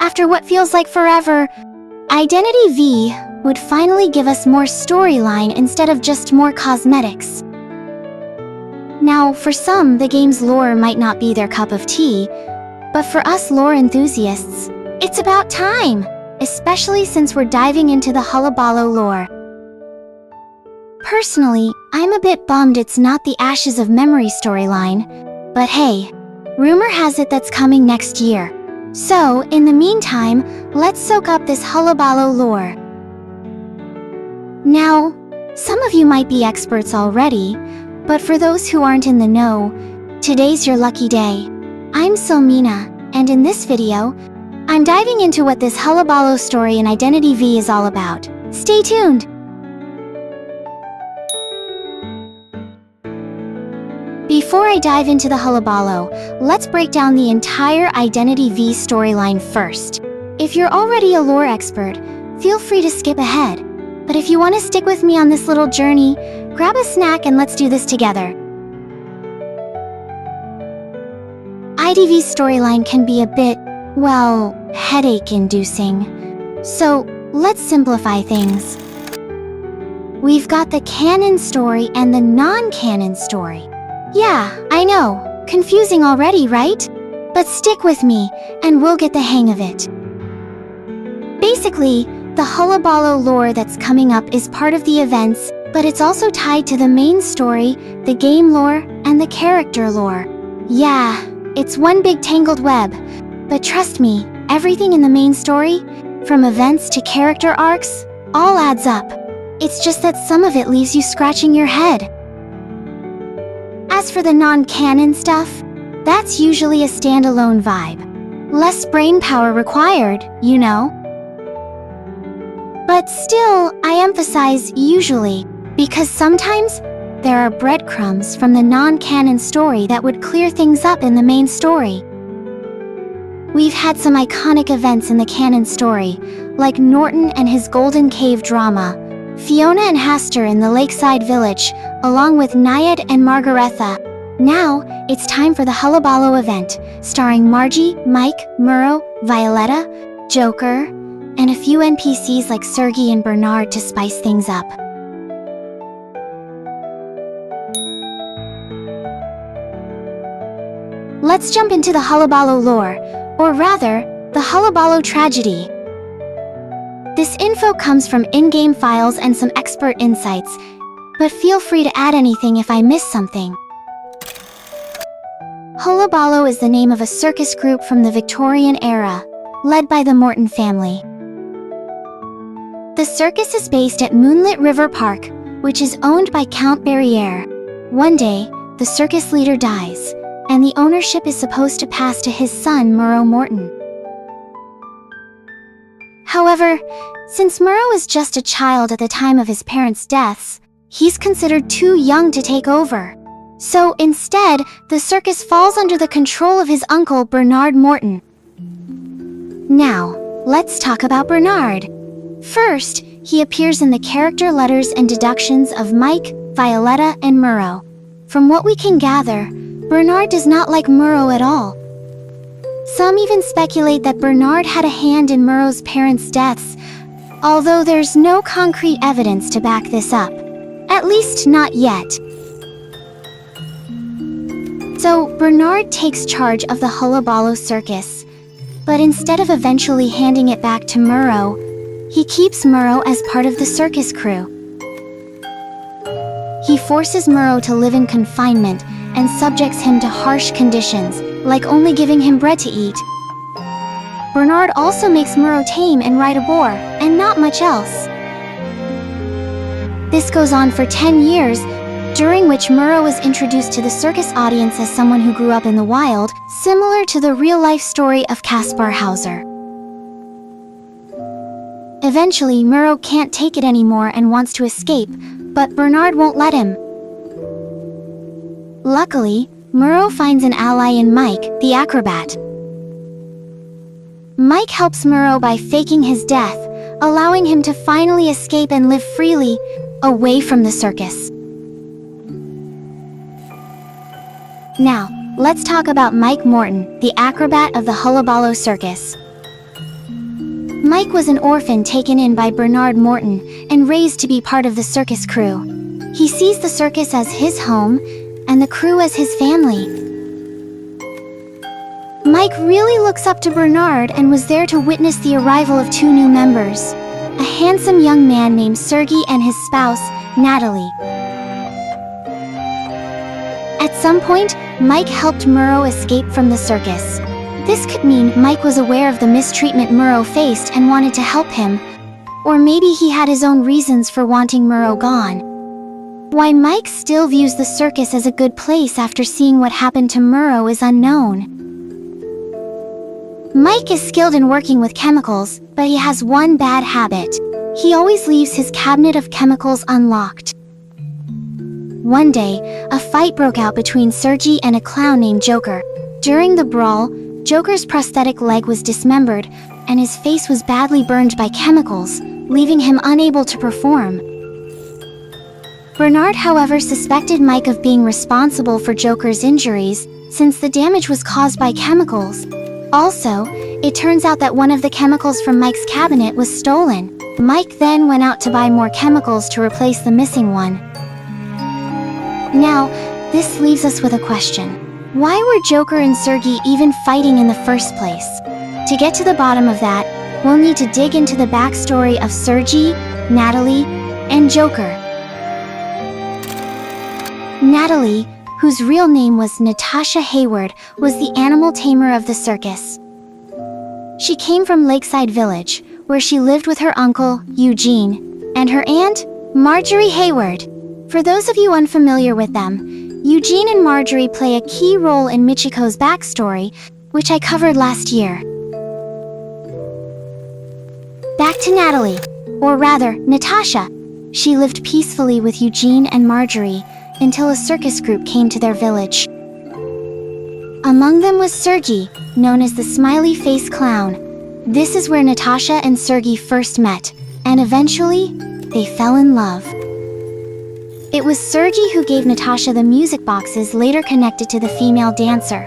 after what feels like forever, Identity V would finally give us more storyline instead of just more cosmetics. Now, for some, the game's lore might not be their cup of tea, but for us lore enthusiasts, it's about time, especially since we're diving into the Hullabaloo lore. Personally, I'm a bit bummed it's not the Ashes of Memory storyline, but hey, rumor has it that's coming next year. So, in the meantime, let's soak up this Hullabaloo lore. Now, some of you might be experts already, but for those who aren't in the know, today's your lucky day. I'm Silmina, and in this video, I'm diving into what this Hullabaloo story in Identity V is all about. Stay tuned! Before I dive into the Hullabaloo, let's break down the entire Identity V storyline first. If you're already a lore expert, feel free to skip ahead. But if you want to stick with me on this little journey, grab a snack and let's do this together. IDV's storyline can be a bit, well, headache-inducing. So, let's simplify things. We've got the canon story and the non-canon story. Yeah, I know, confusing already, right? But stick with me, and we'll get the hang of it. Basically, the Hullabaloo lore that's coming up is part of the events, but it's also tied to the main story, the game lore, and the character lore. Yeah, it's one big tangled web. But trust me, everything in the main story, from events to character arcs, all adds up. It's just that some of it leaves you scratching your head. As for the non-canon stuff, that's usually a standalone vibe. Less brain power required, you know? But still, I emphasize usually, because sometimes there are breadcrumbs from the non-canon story that would clear things up in the main story. We've had some iconic events in the canon story, like Norton and his Golden Cave drama, Fiona and Hastur in the Lakeside Village, along with Naiad and Margaretha. Now, it's time for the Hullabaloo event, starring Margie, Mike, Murrow, Violetta, Joker, and a few NPCs like Sergei and Bernard to spice things up. Let's jump into the Hullabaloo lore, or rather, the Hullabaloo Tragedy. This info comes from in-game files and some expert insights, but feel free to add anything if I miss something. Hullabaloo is the name of a circus group from the Victorian era, led by the Morton family. The circus is based at Moonlit River Park, which is owned by Count Barriere. One day, the circus leader dies, and the ownership is supposed to pass to his son Murrow Morton. However, since Murrow is just a child at the time of his parents' deaths, he's considered too young to take over. So instead, the circus falls under the control of his uncle Bernard Morton. Now, let's talk about Bernard. First, he appears in the character letters and deductions of Mike, Violetta, and Murrow. From what we can gather, Bernard does not like Murrow at all. Some even speculate that Bernard had a hand in Murrow's parents' deaths, although there's no concrete evidence to back this up. At least not yet. So, Bernard takes charge of the Hullabaloo circus, but instead of eventually handing it back to Murrow, he keeps Murrow as part of the circus crew. He forces Murrow to live in confinement and subjects him to harsh conditions, like only giving him bread to eat. Bernard also makes Murrow tame and ride a boar, and not much else. This goes on for 10 years, during which Murrow was introduced to the circus audience as someone who grew up in the wild, similar to the real-life story of Kaspar Hauser. Eventually, Murrow can't take it anymore and wants to escape, but Bernard won't let him. Luckily, Murrow finds an ally in Mike, the acrobat. Mike helps Murrow by faking his death, allowing him to finally escape and live freely, away from the circus. Now, let's talk about Mike Morton, the acrobat of the Hullabaloo circus. Mike was an orphan taken in by Bernard Morton and raised to be part of the circus crew. He sees the circus as his home and the crew as his family. Mike really looks up to Bernard and was there to witness the arrival of two new members, a handsome young man named Sergey and his spouse, Natalie. At some point, Mike helped Murrow escape from the circus. This could mean Mike was aware of the mistreatment Murrow faced and wanted to help him, or maybe he had his own reasons for wanting Murrow gone. Why Mike still views the circus as a good place after seeing what happened to Murrow is unknown. Mike is skilled in working with chemicals, but he has one bad habit. He always leaves his cabinet of chemicals unlocked. One day, a fight broke out between Sergey and a clown named Joker. During the brawl, Joker's prosthetic leg was dismembered, and his face was badly burned by chemicals, leaving him unable to perform. Bernard, however, suspected Mike of being responsible for Joker's injuries, since the damage was caused by chemicals. Also, it turns out that one of the chemicals from Mike's cabinet was stolen. Mike then went out to buy more chemicals to replace the missing one. Now, this leaves us with a question. Why were Joker and Sergey even fighting in the first place? To get to the bottom of that, we'll need to dig into the backstory of Sergey, Natalie, and Joker. Natalie, whose real name was Natasha Hayward, was the animal tamer of the circus. She came from Lakeside Village, where she lived with her uncle, Eugene, and her aunt, Marjorie Hayward. For those of you unfamiliar with them, Eugene and Marjorie play a key role in Michiko's backstory, which I covered last year. Back to Natalie, or rather, Natasha. She lived peacefully with Eugene and Marjorie until a circus group came to their village. Among them was Sergey, known as the Smiley Face Clown. This is where Natasha and Sergey first met, and eventually, they fell in love. It was Sergey who gave Natasha the music boxes later connected to the female dancer.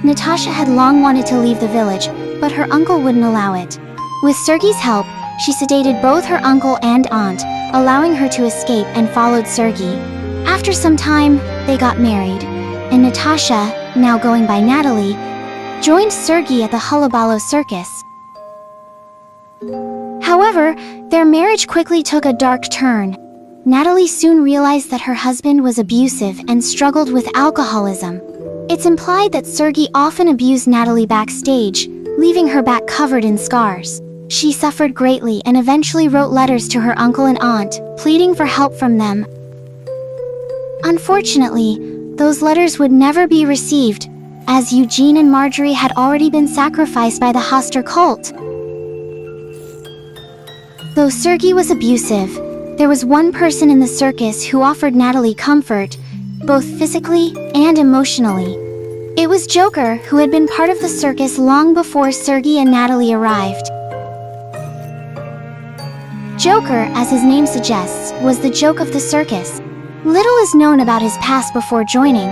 Natasha had long wanted to leave the village, but her uncle wouldn't allow it. With Sergey's help, she sedated both her uncle and aunt, allowing her to escape and followed Sergey. After some time, they got married, and Natasha, now going by Natalie, joined Sergey at the Hullabaloo circus. However, their marriage quickly took a dark turn. Natalie soon realized that her husband was abusive and struggled with alcoholism. It's implied that Sergey often abused Natalie backstage, leaving her back covered in scars. She suffered greatly and eventually wrote letters to her uncle and aunt, pleading for help from them. Unfortunately, those letters would never be received, as Eugene and Marjorie had already been sacrificed by the Hoster cult. Though Sergey was abusive, there was one person in the circus who offered Natalie comfort, both physically and emotionally. It was Joker, who had been part of the circus long before Sergey and Natalie arrived. Joker, as his name suggests, was the joke of the circus. Little is known about his past before joining,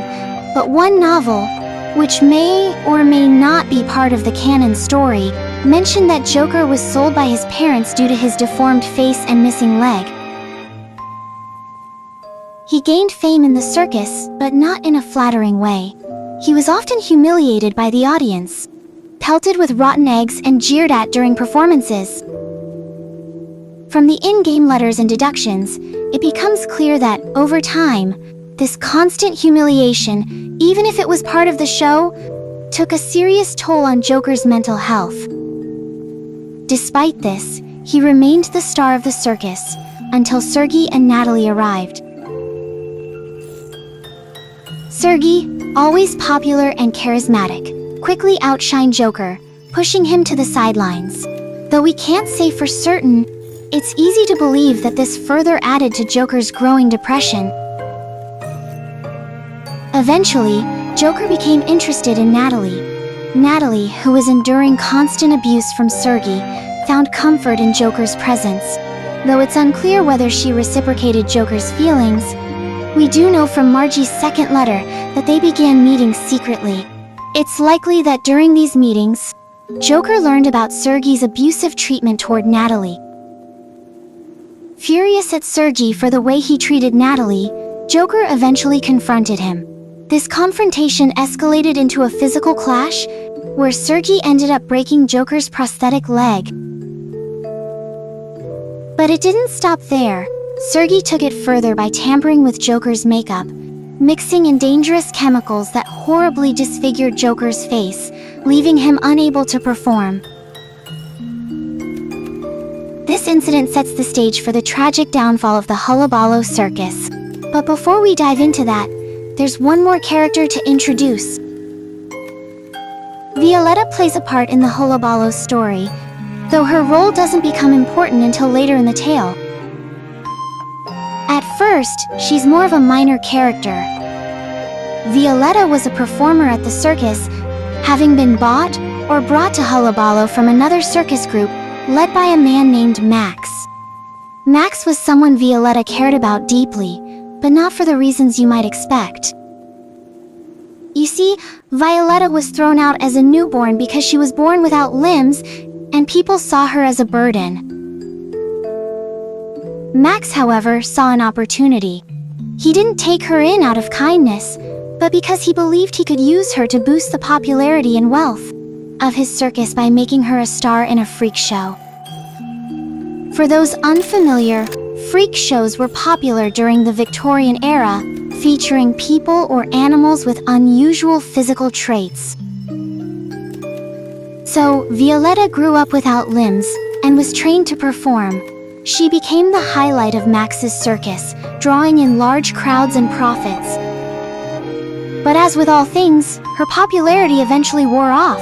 but one novel, which may or may not be part of the canon story, mentioned that Joker was sold by his parents due to his deformed face and missing leg. He gained fame in the circus, but not in a flattering way. He was often humiliated by the audience, pelted with rotten eggs and jeered at during performances. From the in-game letters and deductions, it becomes clear that, over time, this constant humiliation, even if it was part of the show, took a serious toll on Joker's mental health. Despite this, he remained the star of the circus, until Sergey and Natalie arrived. Sergey, always popular and charismatic, quickly outshined Joker, pushing him to the sidelines. Though we can't say for certain, it's easy to believe that this further added to Joker's growing depression. Eventually, Joker became interested in Natalie. Natalie, who was enduring constant abuse from Sergey, found comfort in Joker's presence. Though it's unclear whether she reciprocated Joker's feelings, we do know from Margie's second letter that they began meeting secretly. It's likely that during these meetings, Joker learned about Sergei's abusive treatment toward Natalie. Furious at Sergei for the way he treated Natalie, Joker eventually confronted him. This confrontation escalated into a physical clash, where Sergei ended up breaking Joker's prosthetic leg. But it didn't stop there. Sergei took it further by tampering with Joker's makeup, mixing in dangerous chemicals that horribly disfigured Joker's face, leaving him unable to perform. This incident sets the stage for the tragic downfall of the Hullabaloo circus. But before we dive into that, there's one more character to introduce. Violetta plays a part in the Hullabaloo story, though her role doesn't become important until later in the tale. At first, she's more of a minor character. Violetta was a performer at the circus, having been bought or brought to Hullabaloo from another circus group led by a man named Max. Max was someone Violetta cared about deeply, but not for the reasons you might expect. You see, Violetta was thrown out as a newborn because she was born without limbs, and people saw her as a burden. Max, however, saw an opportunity. He didn't take her in out of kindness, but because he believed he could use her to boost the popularity and wealth of his circus by making her a star in a freak show. For those unfamiliar, freak shows were popular during the Victorian era, featuring people or animals with unusual physical traits. So, Violetta grew up without limbs and was trained to perform. She became the highlight of Max's circus, drawing in large crowds and profits. But as with all things, her popularity eventually wore off.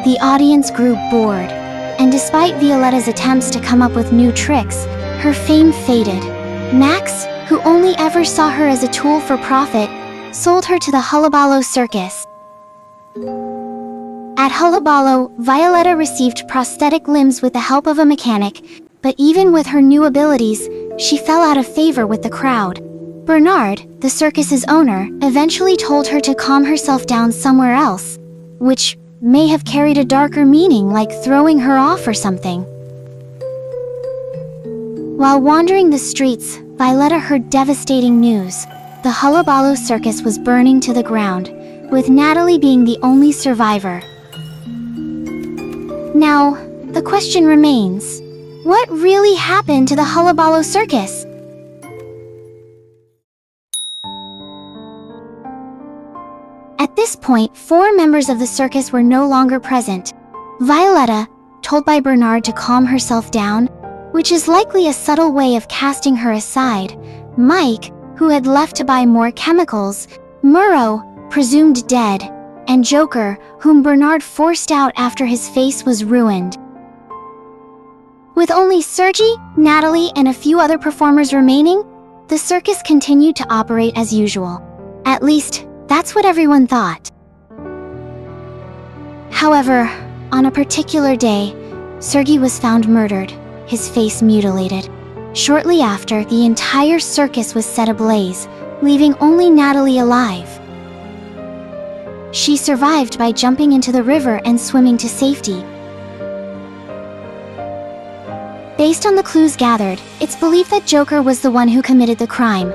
The audience grew bored, and despite Violetta's attempts to come up with new tricks, her fame faded. Max, who only ever saw her as a tool for profit, sold her to the Hullabaloo circus. At Hullabaloo, Violetta received prosthetic limbs with the help of a mechanic, but even with her new abilities, she fell out of favor with the crowd. Bernard, the circus's owner, eventually told her to calm herself down somewhere else, which may have carried a darker meaning, like throwing her off or something. While wandering the streets, Violetta heard devastating news. The Hullabaloo circus was burning to the ground, with Natalie being the only survivor. Now, the question remains, what really happened to the Hullabaloo circus? At this point, 4 members of the circus were no longer present. Violetta, told by Bernard to calm herself down, which is likely a subtle way of casting her aside. Mike, who had left to buy more chemicals, Murrow, presumed dead, and Joker, whom Bernard forced out after his face was ruined. With only Sergei, Natalie, and a few other performers remaining, the circus continued to operate as usual. At least, that's what everyone thought. However, on a particular day, Sergei was found murdered, his face mutilated. Shortly after, the entire circus was set ablaze, leaving only Natalie alive. She survived by jumping into the river and swimming to safety. Based on the clues gathered, it's believed that Joker was the one who committed the crime.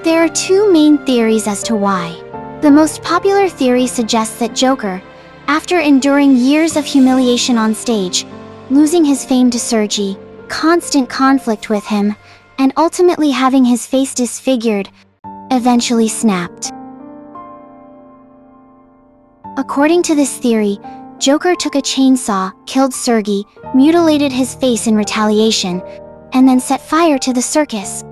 There are 2 main theories as to why. The most popular theory suggests that Joker, after enduring years of humiliation on stage, losing his fame to Sergei, constant conflict with him, and ultimately having his face disfigured, eventually snapped. According to this theory, Joker took a chainsaw, killed Sergei, mutilated his face in retaliation, and then set fire to the circus.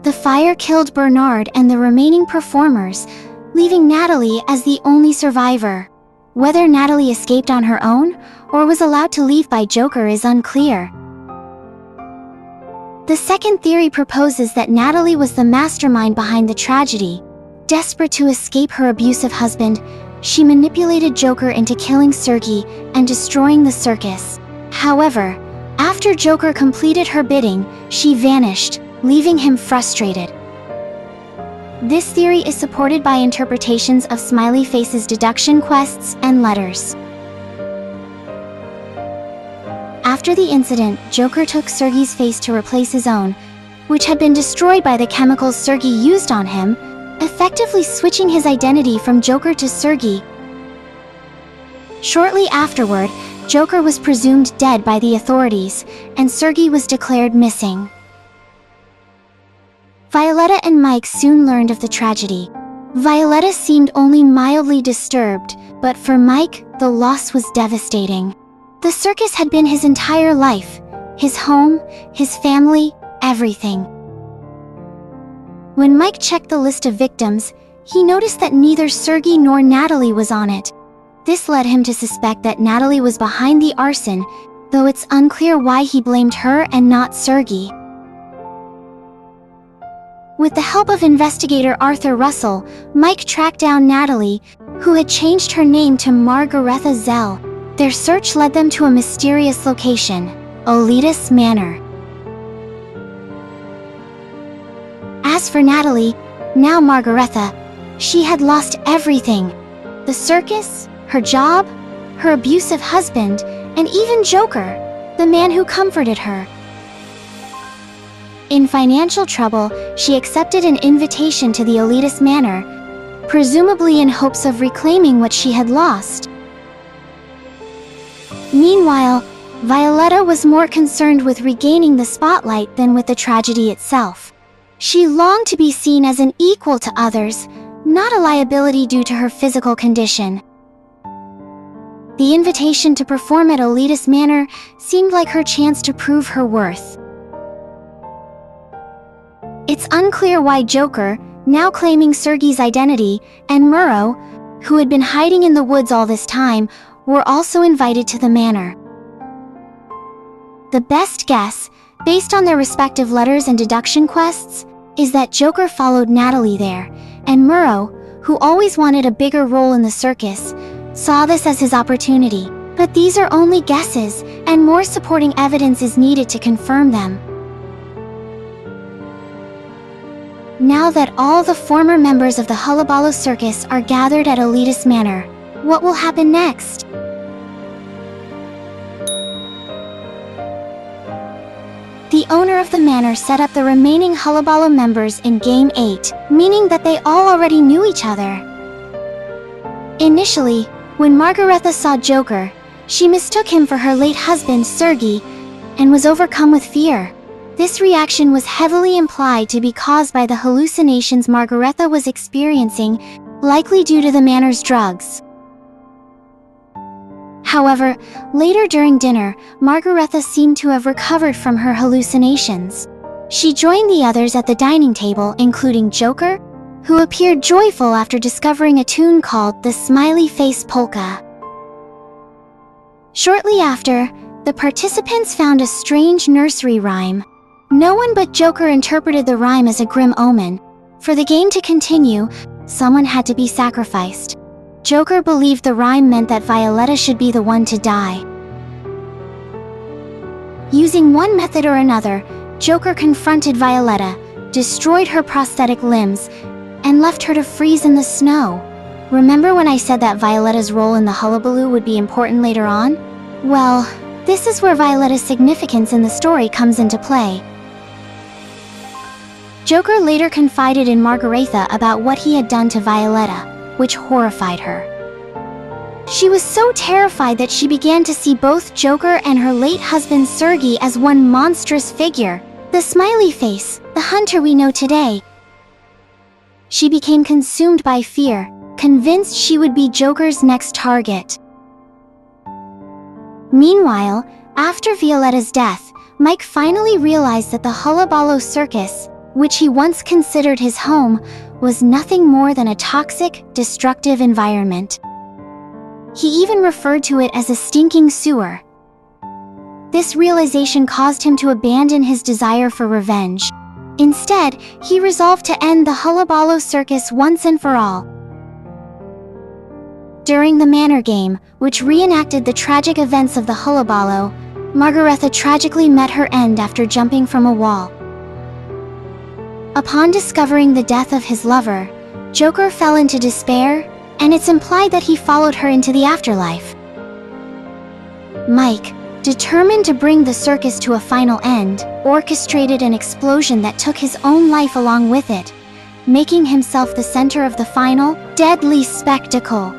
The fire killed Bernard and the remaining performers, leaving Natalie as the only survivor. Whether Natalie escaped on her own or was allowed to leave by Joker is unclear. The second theory proposes that Natalie was the mastermind behind the tragedy. Desperate to escape her abusive husband, she manipulated Joker into killing Sergei and destroying the circus. However, after Joker completed her bidding, she vanished, leaving him frustrated. This theory is supported by interpretations of Smiley Face's deduction quests and letters. After the incident, Joker took Sergei's face to replace his own, which had been destroyed by the chemicals Sergei used on him, effectively switching his identity from Joker to Sergei. Shortly afterward, Joker was presumed dead by the authorities, and Sergei was declared missing. Violetta and Mike soon learned of the tragedy. Violetta seemed only mildly disturbed, but for Mike, the loss was devastating. The circus had been his entire life, his home, his family, everything. When Mike checked the list of victims, he noticed that neither Sergei nor Natalie was on it. This led him to suspect that Natalie was behind the arson, though it's unclear why he blamed her and not Sergei. With the help of investigator Arthur Russell, Mike tracked down Natalie, who had changed her name to Margaretha Zell. Their search led them to a mysterious location, Olitas Manor. As for Natalie, now Margaretha, she had lost everything. The circus, her job, her abusive husband, and even Joker, the man who comforted her. In financial trouble, she accepted an invitation to the Olitas Manor, presumably in hopes of reclaiming what she had lost. Meanwhile, Violetta was more concerned with regaining the spotlight than with the tragedy itself. She longed to be seen as an equal to others, not a liability due to her physical condition. The invitation to perform at Olitas Manor seemed like her chance to prove her worth. It's unclear why Joker, now claiming Sergei's identity, and Murrow, who had been hiding in the woods all this time, were also invited to the manor. The best guess, based on their respective letters and deduction quests, is that Joker followed Natalie there, and Murrow, who always wanted a bigger role in the circus, saw this as his opportunity. But these are only guesses, and more supporting evidence is needed to confirm them. Now that all the former members of the Hullabaloo Circus are gathered at Olitas Manor, what will happen next? The owner of the manor set up the remaining Hullabaloo members in Game 8, meaning that they all already knew each other. Initially, when Margaretha saw Joker, she mistook him for her late husband, Sergei, and was overcome with fear. This reaction was heavily implied to be caused by the hallucinations Margaretha was experiencing, likely due to the manor's drugs. However, later during dinner, Margaretha seemed to have recovered from her hallucinations. She joined the others at the dining table, including Joker, who appeared joyful after discovering a tune called the Smiley Face Polka. Shortly after, the participants found a strange nursery rhyme. No one but Joker interpreted the rhyme as a grim omen. For the game to continue, someone had to be sacrificed. Joker believed the rhyme meant that Violetta should be the one to die. Using one method or another, Joker confronted Violetta, destroyed her prosthetic limbs, and left her to freeze in the snow. Remember when I said that Violetta's role in the Hullabaloo would be important later on? Well, this is where Violetta's significance in the story comes into play. Joker later confided in Margaretha about what he had done to Violetta, which horrified her. She was so terrified that she began to see both Joker and her late husband Sergei as one monstrous figure, the Smiley Face, the hunter we know today. She became consumed by fear, convinced she would be Joker's next target. Meanwhile, after Violetta's death, Mike finally realized that the Hullabaloo Circus, which he once considered his home, was nothing more than a toxic, destructive environment. He even referred to it as a stinking sewer. This realization caused him to abandon his desire for revenge. Instead, he resolved to end the Hullabaloo Circus once and for all. During the Manor game, which reenacted the tragic events of the Hullabaloo, Margaretha tragically met her end after jumping from a wall. Upon discovering the death of his lover, Joker fell into despair, and it's implied that he followed her into the afterlife. Mike, determined to bring the circus to a final end, orchestrated an explosion that took his own life along with it, making himself the center of the final, deadly spectacle.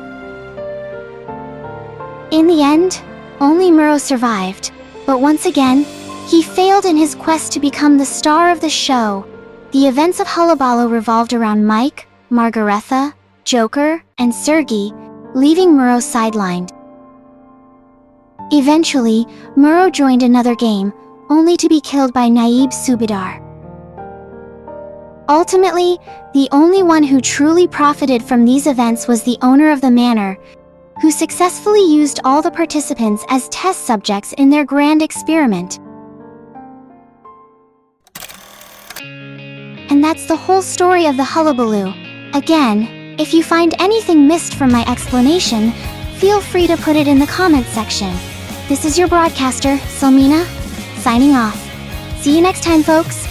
In the end, only Murrow survived, but once again, he failed in his quest to become the star of the show. The events of Hullabaloo revolved around Mike, Margaretha, Joker, and Sergei, leaving Murrow sidelined. Eventually, Murrow joined another game, only to be killed by Naib Subedar. Ultimately, the only one who truly profited from these events was the owner of the manor, who successfully used all the participants as test subjects in their grand experiment. And that's the whole story of the Hullabaloo. Again, if you find anything missed from my explanation, feel free to put it in the comments section. This is your broadcaster, Selmina, signing off. See you next time, folks!